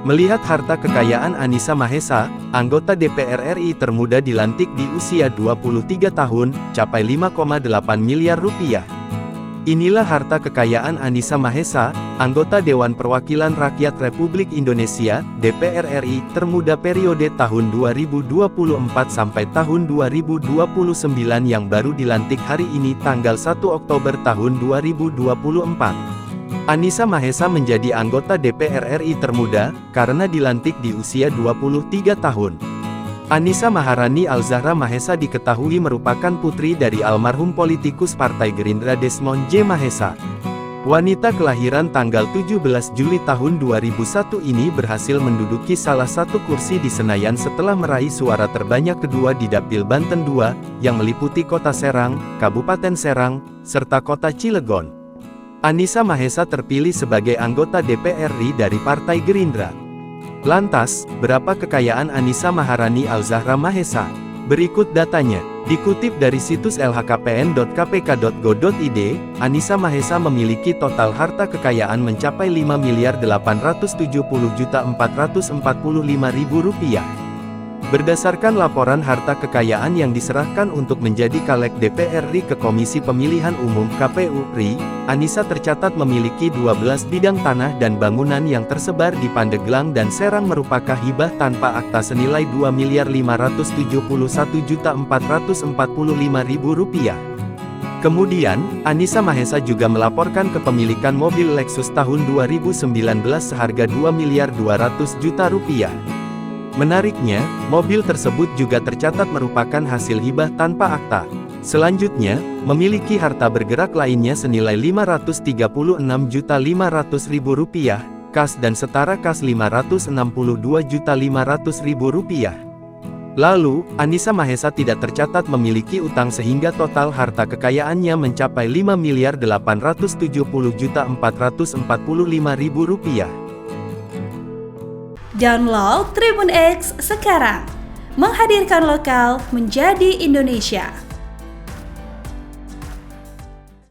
Melihat harta kekayaan Anissa Mahesa, anggota DPR RI termuda dilantik di usia 23 tahun, capai 5,8 miliar rupiah. Inilah harta kekayaan Anissa Mahesa, anggota Dewan Perwakilan Rakyat Republik Indonesia, DPR RI, termuda periode tahun 2024 sampai tahun 2029 yang baru dilantik hari ini tanggal 1 Oktober tahun 2024. Anissa Mahesa menjadi anggota DPR RI termuda, karena dilantik di usia 23 tahun. Anissa Maharani Alzahra Mahesa diketahui merupakan putri dari almarhum politikus Partai Gerindra Desmond J. Mahesa. Wanita kelahiran tanggal 17 Juli tahun 2001 ini berhasil menduduki salah satu kursi di Senayan setelah meraih suara terbanyak kedua di Dapil Banten II, yang meliputi Kota Serang, Kabupaten Serang, serta Kota Cilegon. Anissa Mahesa terpilih sebagai anggota DPR RI dari Partai Gerindra. Lantas, berapa kekayaan Anissa Maharani Alzahra Mahesa? Berikut datanya. Dikutip dari situs lhkpn.kpk.go.id, Anissa Mahesa memiliki total harta kekayaan mencapai Rp5.870.445.000. Berdasarkan laporan harta kekayaan yang diserahkan untuk menjadi caleg DPR RI ke Komisi Pemilihan Umum (KPU) RI, Anissa tercatat memiliki 12 bidang tanah dan bangunan yang tersebar di Pandeglang dan Serang merupakan hibah tanpa akta senilai Rp2.571.445.000. Kemudian, Anissa Mahesa juga melaporkan kepemilikan mobil Lexus tahun 2019 seharga Rp2.200.000.000. Menariknya, mobil tersebut juga tercatat merupakan hasil hibah tanpa akta. Selanjutnya, memiliki harta bergerak lainnya senilai Rp536.500.000, kas dan setara kas Rp562.500.000. Lalu, Anissa Mahesa tidak tercatat memiliki utang sehingga total harta kekayaannya mencapai Rp5.870.445.000. Download Tribun X sekarang, menghadirkan lokal menjadi Indonesia.